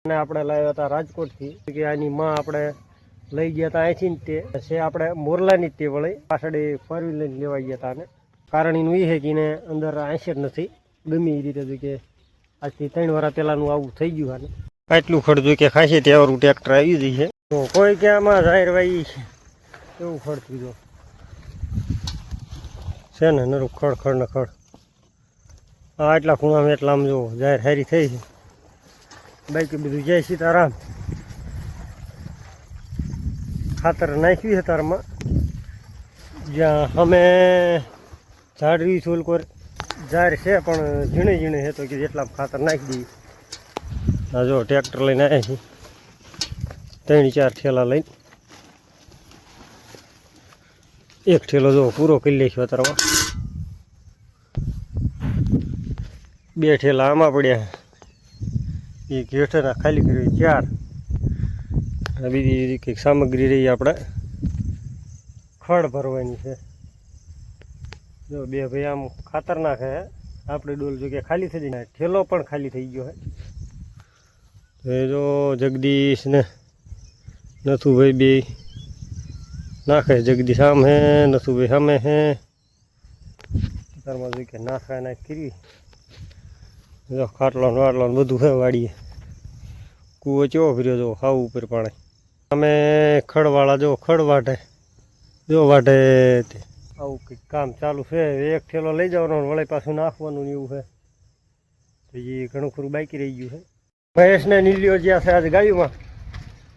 અને આપણે લાવ્યા હતા રાજકોટથી કે આની માં આપણે લઈ ગયા હતા અહીંથી ને તે છે આપણે મોરલાની જ તે વળી પાછળ ફોર વ્હીલર લેવા ગયા હતા. અને કારણ એનું એ છે કે એને અંદર આંસી જ નથી ગમે એ રીતે કે આજથી 3 વર્ષ પહેલાંનું આવું થઈ ગયું. આને આટલું ખડ જોઈ કે ખાસી ત્યાંવાળું ટ્રેક્ટર આવી ગઈ છે. તો કોઈ ક્યાંમાં જાહેર વાઈ છે એવું ખડ કીધું છે ને નરું ખડ ને ખડ. હા એટલા ખૂણામાં એટલા આમ જો જાહેર હારી થઈ છે. બાકી બધું જય સીતારામ. ખાતર નાખ્યું છે તારમાં જ્યાં અમે ઝાડવી છોલકોર જાહેર છે પણ ઝીણે ઝીણે છે તો કે જેટલા ખાતર નાખી દઈએ. હા જો ટ્રેક્ટર લઈને આવ્યા છીએ 3-4 ઠેલા લઈને. એક ઠેલો જો પૂરો કરી લઈશું અત્યારમાં. 2 ઠેલા આમાં પડ્યા એ ઘેઠના ખાલી કરી 4. બીજી કંઈક સામગ્રી રહી આપણે ખડ ભરવાની છે. જો 2 ભાઈ આમ ખાતર નાખે આપણે ડોલ જો કે ખાલી થઈ જાય. ઠેલો પણ ખાલી થઈ ગયો છે. એ જો જગદીશ ને નથુભાઈ બે નાખે. જગદીશ આમ હે નથુભાઈ સામે હે. તારમાં જો કે નાખા નાખ કરી જો ખાટલો વાટલો બધું છે વાડીએ. કૂવો ચેવો ફર્યો જો હાવ ઉપર પાણી. અમે ખડવાળા જો ખડ વાટે જો વાટે તે આવું કંઈક કામ ચાલુ છે. એક ઠેલો લઈ જવાનો વળી પાછું નાખવાનું એવું છે. તો એ ઘણું ખરું બાકી રહી ગયું છે. મહેશને નીલીઓ જ્યાં છે આજે ગાયુંમાં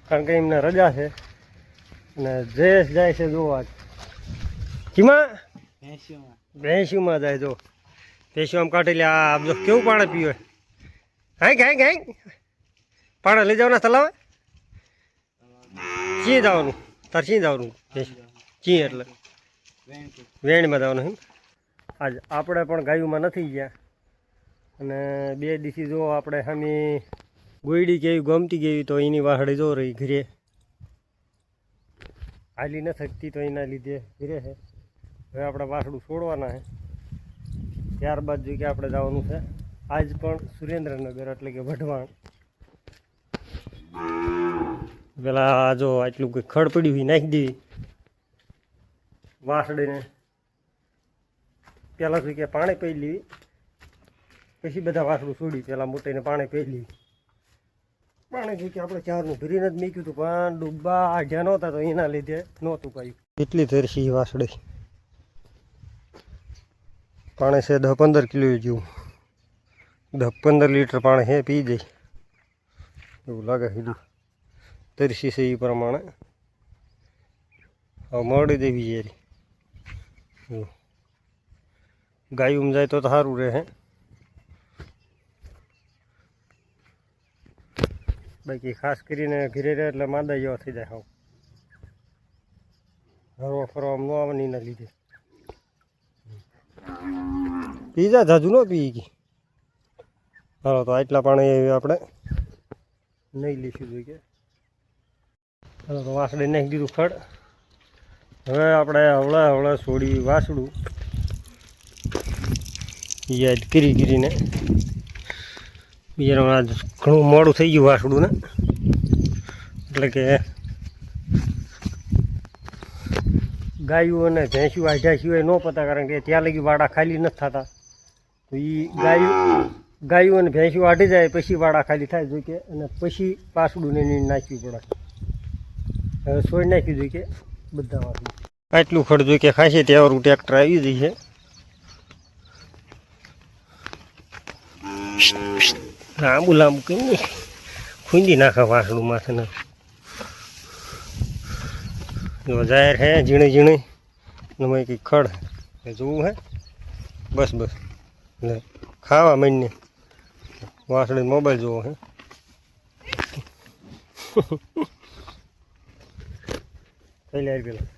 કારણ કે એમને રજા છે. અને જયેશ જાય છે જોવા કીમાં ભેંસીમાં જાય જો ભેંસીઓ આમ કાઢી લે. આ જો કેવું પાણી પીવે. હાઈ પાણી લઈ જવાના તલાવે ચી જવાનું તાર ચી જવાનું ચી એટલે વેણમાં જવાનું એમ. આજ આપણે પણ ગાયુંમાં નથી ગયા અને 2 દિવસથી જો આપણે સામે ગોયડી કેવી ગમતી ગઈ તો એની વાહડે જો રહી ઘરે હાલી ન શકતી તો એના લીધે ઘરે છે. હવે આપણે વાસડું છોડવાના છે ત્યારબાદ જો કે આપણે જવાનું છે આજ પણ સુરેન્દ્રનગર એટલે કે વઢવાણ. પેલા જો આટલું કંઈ ખડ પડ્યું હોય નાખી દેવી વાસડીને. પહેલાં શું કે પાણી પી લેવી પછી બધા વાસડું છોડી. પહેલાં મોટીને પાણી પી લેવી. પાણી જો કે આપણે 4નું ભરીને જ મૂક્યું હતું પણ ડૂબા આઢ્યા નહોતા તો એના લીધે નહોતું પાયું. એટલી ધરસી વાસડી પાણી છે 10-15 કિલો જેવું. 10-15 લીટર પાણી છે પી જાય એવું લાગે કીધું. તરસી છે એ પ્રમાણે હવે મળી દેવી યારી. ગાયું જાય તો સારું રહે. બાકી ખાસ કરીને ઘરે રહે એટલે માંદા જેવા થઈ જાય. હાવ હરવા ફરવામાં ન આવવાની એના લીધે પીઝા જાજુ ન પી ગઈ. હાલો તો આટલા પાણી આપણે નહીં લઈશું જોઈએ. હાલો તો વાસડે નાખી દીધું ખડ. હવે આપણે હવળા છોડી વાસડું યાદ કરીને બીજા આજ ઘણું મોડું થઈ ગયું વાસડું ને એટલે કે ગાયું અને ભેંસું આઢ્યા સિવાય ન પતા કારણ કે ત્યાં લગી વાડા ખાલી નથી થતા. તો એ ગાયું અને ભેંસું આઢી જાય પછી વાડા ખાલી થાય જોઈ કે અને પછી પાસડું ને નાખ્યું પડે. હવે છોડી નાખ્યું જોઈએ કે બધા વાસડું આટલું ખડ જોઈ કે ખાસી ત્યાંવાળું ટ્રેક્ટર આવી ગઈ છે. લાંબુ લાંબુ કઈ ખૂંદી નાખે વાસડું માથે ને જો જાહેર હે ઝીણે ઝીણે ને કંઈક ખડ જોવું હે. બસ લે ખાવા માંડીને વાસળી મોબાઈલ જોવો હે. થઈ લે પેલા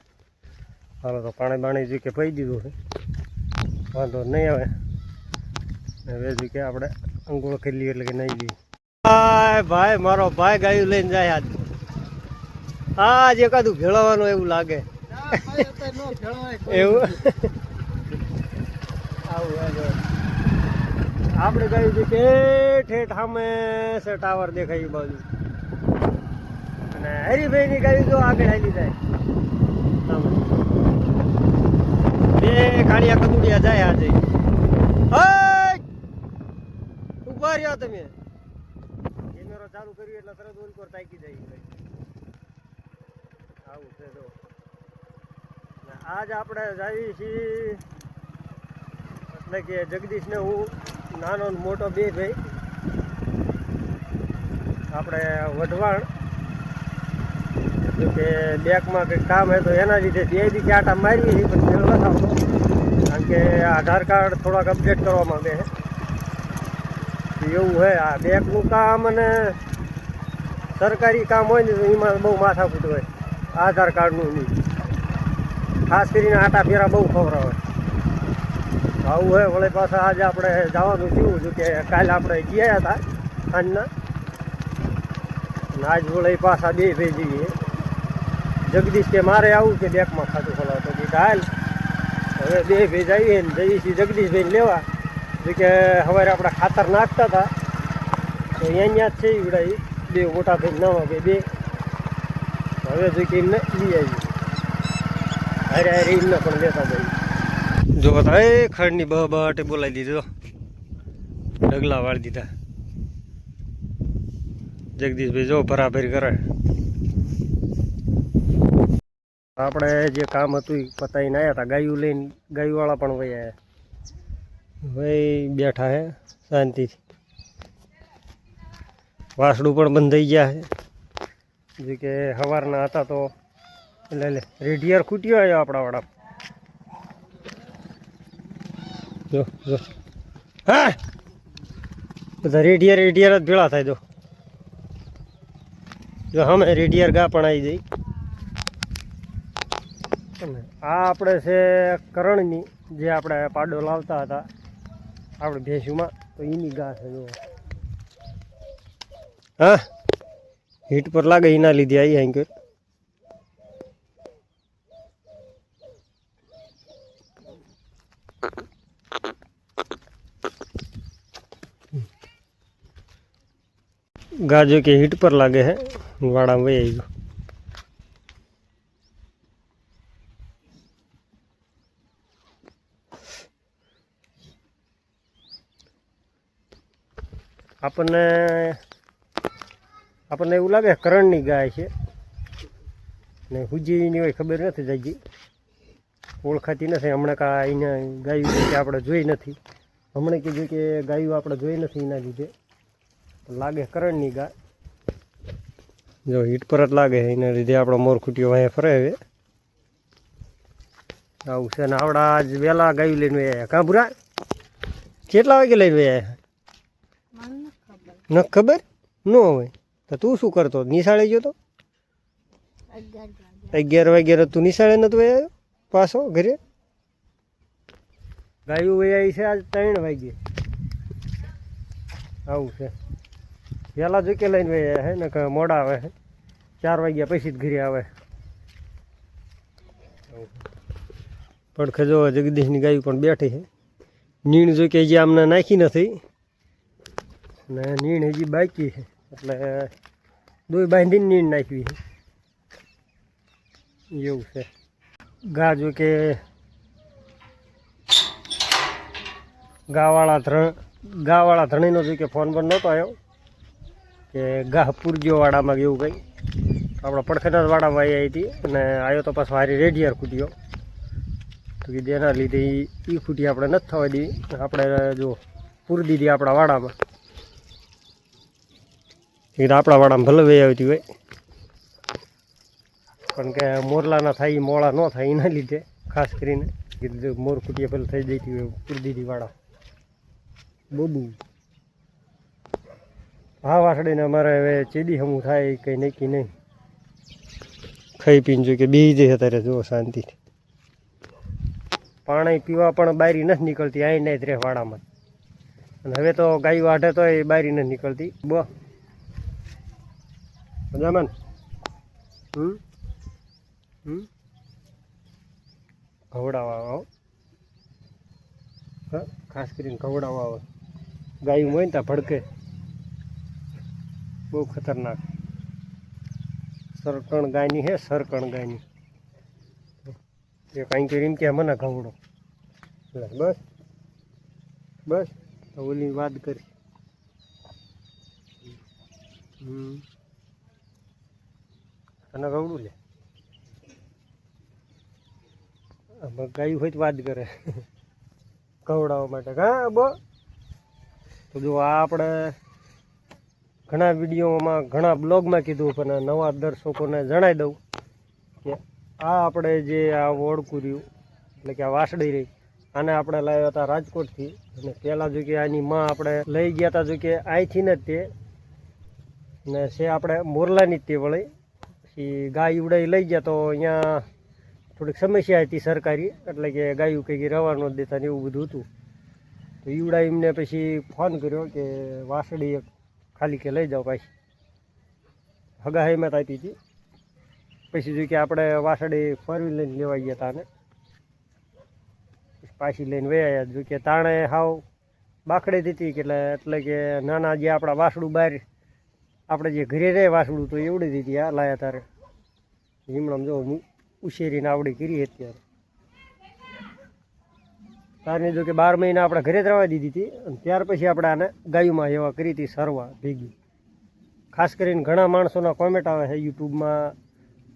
હાલો તો પાણી જે કે પી દીધું છે વાંધો નહીં આવે. હવે જે કે આપણે અંગોળ કરી લઈએ એટલે કે નહીં લઈએ. ભાઈ મારો ભાઈ ગાયું લઈને જાય આજ. આજ એકાદું ભેળવવાનું એવું લાગે એવું. આપણે કહ્યું છે કે ઠેઠ સામે છે ટાવર દેખાય એ બાજુ, અને હરીભાઈની ગાડી જો આગળ હાલી જાય સામે. બે કાળિયા કદુડિયા જાય આજે. ઉભા રહ્યા તમે, કેમેરો ચાલુ કર્યું એટલે તરત ઓલ પર તાકી જાય. આવું છે જો. આજ આપણે જઈએ છીએ એટલે કે જગદીશ ને હું, નાનો ને મોટો બે ભાઈ, આપણે વઢવાણ કે બેંકમાં કંઈક કામ હે તો એના લીધે બે દિવસે આટા મારીએ છીએ, પણ મેળ નથી આવતો, કારણ કે આધાર કાર્ડ થોડાક અપડેટ કરવા માંગે છે. એવું છે આ બેંકનું કામ, અને સરકારી કામ હોય ને તો એમાં બહુ માથાકૂટ હોય. આધાર કાર્ડનું નહીં, ખાસ કરીને આટા ફેરા બહુ ખવડાવે. આવું હોય. વળી પાછા આજે આપણે જવાનું થયું હતું કે કાલે આપણે ગયા હતા સાંજના, અને આજ વળી પાછા બે ભાઈ જઈએ. જગદીશ કે મારે આવું કે બેંકમાં ખાતું ખોલાવ, તો કીધા હાલ હવે બે ભાઈ જઈએ ને જઈએ છીએ જગદીશભાઈને લેવા. જો કે સવારે આપણે ખાતર નાખતા હતા તો અહીંયા જ છે ઈવડાવી બે મોટા ભાઈ નવા ભાઈ બે. હવે જો કે એમને લઈ આવી, હારે હારે એમને પણ લેતા જઈએ. જો એ ખડની બહાટે બોલાવી દીધો, ડગલા વાળી દીધા. જગદીશભાઈ જો ભરાભરી કરે. આપણે જે કામ હતું એ પતાવીને આવ્યા હતા, ગાયું લઈને ગાયુંવાળા પણ વહી આવ્યા. ભાઈ બેઠા હે શાંતિથી. વાસડું પણ બંધ થઈ ગયા છે, જે કે સવારના હતા તો એટલે રેડિયર ખૂટ્યો આવ્યો આપણા વાળા. જો જો હા, બધા રેડિયર જ ભેળા થાય. જો અમે રેડિયર ગા પણ આવી જઈ. આ આપણે છે કરણની, જે આપણે પાડો લાવતા હતા આપણે ભેંસુમાં, તો એની ગા છે. જો હા, હીટ પર લાગે એના લીધે આવી અહીં કર. ગાજો કે હીટ પર લાગે હે, વાડામાં વહી આવી ગયો. આપણને એવું લાગે કરણની ગાય છે ને હુજીની હોય ખબર નથી. જાજી ઓળખાતી નથી. હમણાં કાંઈ એને ગાયું કે આપણે જોઈ નથી. હમણાં કીધું કે ગાયું આપણે જોઈ નથી, એના લીધે લાગે કરણની ગાય. જો હીટ પર જ લાગે, એના લીધે આપણો મોરખુટીઓ અહીંયા ફરે. હવે આવું છે ને. આવડા આજ વહેલા ગાયું લઈને આવ્યા. કાં ભૂરા કેટલા વાગે લઈને આવ્યા? ન ખબર ન હોય તો તું શું કરતો? નિશાળે ગયો તો 11 વાગ્યા તું નિશાળે નતો આવ્યો પાછો ઘરે? ગાયું વહી છે આજ 3 વાગે. આવું છે. વહેલા જોકે લઈને વહ્યા હે ને મોડા આવે છે, 4 વાગ્યા પછી જ ઘરે આવે. પડખે જો જગદીશની ગાયું પણ બેઠી છે. નીણ જોકે હજી આમને નાખી નથી ને નીણ હજી બાકી છે, એટલે દોઈ બાંધીને નીણ નાખવી છે. એવું છે. ગા જો કે ગાવાળા ધણીનો જો કે ફોન પર નહોતો આવ્યો કે ગા પૂરજો વાડામાં એવું કંઈ. આપણા પડખેના જ વાડામાં આવી હતી અને આવ્યો તો પાછો હારી રેડિયર ખૂટ્યો. તો કીધું એના લીધે એ ખૂટી આપણે નથી થવા દી. આપણે જો પૂરી દીધી આપણા વાડામાં. કીધું આપણા વાડામાં ભલે વહી આવતી હોય, પણ કે મોરલાના થાય મોળા ન થાય એના લીધે ખાસ કરીને કીધું મોર ખૂટીએ પેલું થઈ જતી હોય પૂરી દીધી વાડા. બબુ હા વાસડીને અમારે હવે ચેદી હમું થાય કંઈ નક્કી નહીં. ખાઈ પીને જો કે બેસી જાય અત્યારે જો શાંતિથી. પાણી પીવા પણ બારી નથી નીકળતી, અહીં નહીં જ રહે વાડામાં. અને હવે તો ગાયું વાઢે તો એ બારી નથી નીકળતી. મજામાં ખવડાવવા આવો. હા, ખાસ કરીને ખવડાવવા આવે. ગાયું હોય ને ત્યાં ભડકે, બહુ ખતરનાક. સરકણ ગાયની હે, સરકણ ગાયની. એ કાંઈ કરીને કે મને ઘવડો. બસ બસ ઓલી વાત કરી. તને ઘવડું લે, ગાયું હોય તો વાત કરે ખવડાવવા માટે. હા બો તો જો આ આપણે ઘણા વિડીયોમાં ઘણા બ્લોગમાં કીધું, પણ નવા દર્શકોને જણાવી દઉં કે આ આપણે જે આ ઓળખું રહ્યું એટલે કે આ વાસળી રહી, આને આપણે લાવ્યા હતા રાજકોટથી. અને પહેલાં જો કે આની માં આપણે લઈ ગયા હતા, જો કે અહીંથી ને જ તે ને છે આપણે મોરલાની જ તે વળી. પછી ગાય ઉડાઈ લઈ ગયા તો અહીંયા થોડીક સમસ્યા હતી સરકારી, એટલે કે ગાયું કંઈક રવા ન દેતા ને એવું બધું હતું. તો ઈવડા એમને પછી ફોન કર્યો કે વાસળી એક ખાલી કે લઈ જાઓ પાછી. હગા હિંમત આપી હતી. પછી જો કે આપણે વાસળી ફરવી લઈને લેવા ગયા હતા ને પાછી લઈને વયા. જો કે તાણે હાવ બાખડી દીધી કે એટલે કે નાના જે આપણા વાસળું બહાર આપણે જે ઘરે રહે વાસળું તો એવડી દીધી. આ લાયા તારે હિમણામ જો ઉછેરીને આવડી કરી અત્યારે. તારની જો કે 12 મહિના આપણે ઘરે જ રવા દીધી હતી. અને ત્યાર પછી આપણે આને ગાયુંમાં એવા કરી હતી સરવા ભેગી. ખાસ કરીને ઘણા માણસોના કોમેન્ટ આવે છે યુટ્યુબમાં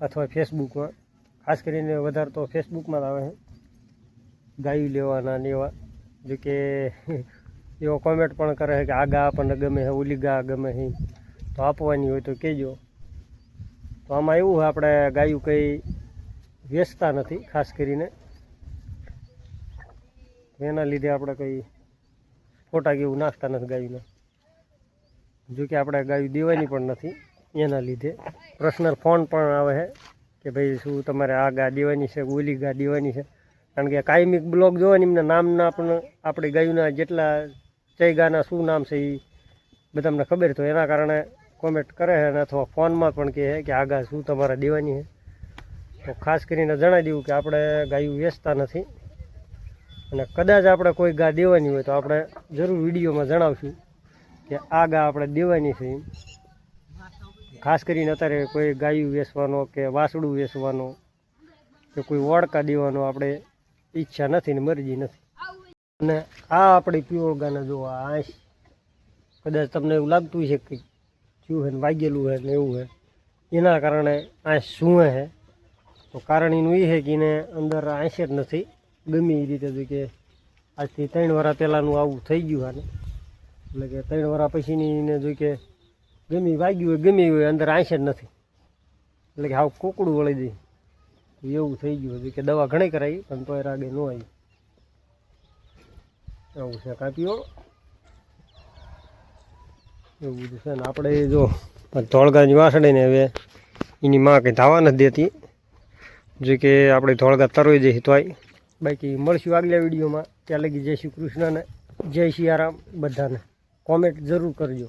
અથવા ફેસબુકમાં. ખાસ કરીને વધારે તો ફેસબુકમાં જ આવે છે ગાયું લેવાના ને એવા. જો કે એવો કોમેન્ટ પણ કરે છે કે આ ગા આપણને ગમે છે, ઓલી ગા ગમે છે, તો આપવાની હોય તો કહેજો. તો આમાં એવું છે આપણે ગાયું કંઈ વેચતા નથી ખાસ કરીને, એના લીધે આપણે કંઈ ફોટા કેવું નાખતા નથી ગાયુંના. જો કે આપણે ગાયું દેવાની પણ નથી, એના લીધે પર્સનલ ફોન પણ આવે છે કે ભાઈ શું તમારે આ ગા દેવાની છે, ઓલી ગા દેવાની છે. કારણ કે કાયમિક બ્લોગ જોવાની એમને નામના પણ આપણી ગાયુંના જેટલા ચઈ ગાના શું નામ છે એ બધા તમને ખબર. તો એના કારણે કોમેન્ટ કરે છે અને અથવા ફોનમાં પણ કહે છે કે આ ગા શું તમારે દેવાની છે. તો ખાસ કરીને જણાવી દઉં કે આપણે ગાયું વેચતા નથી. અને કદાચ આપણે કોઈ ગા દેવાની હોય તો આપણે જરૂર વિડીયોમાં જણાવશું કે આ ગા આપણે દેવાની છે. ખાસ કરીને અત્યારે કોઈ ગાયું વેચવાનો કે વાસળું વેચવાનો કે કોઈ ઓળકા દેવાનો આપણે ઈચ્છા નથી ને મરજી નથી. અને આ આપણી પ્યોર ગાને જો આ કદાચ તમને એવું લાગતું છે કે શું છે ને વાગેલું છે ને એવું છે, એના કારણે આ શું છે. તો કારણ એનું એ છે કે એને અંદર આંસે જ નથી ગમે એ રીતે. જો કે આજથી 3 વર્ષ પહેલાંનું આવું થઈ ગયું આને, એટલે કે 3 વર્ષ પછીની એને જો કે ગમે વાગ્યું હોય ગમે હોય અંદર આંસે જ નથી, એટલે કે હાવ કોકડું વળી દે એવું થઈ ગયું. જો કે દવા ઘણી કરાવી પણ તોય રાગે ન આવી. એવું છે કાપીઓ એવું બધું છે ને. આપણે જો ધોળગાની વાસળીને હવે એની માં કંઈ ધાવા નથી દેતી. જો કે આપણે ધોળગા તરોઈ જઈએ તોય. બાકી મળશું આગલા વિડીયોમાં. ત્યાં લગી જય શ્રી કૃષ્ણ ને જય સિયારામ બધાને. કોમેન્ટ જરૂર કરજો.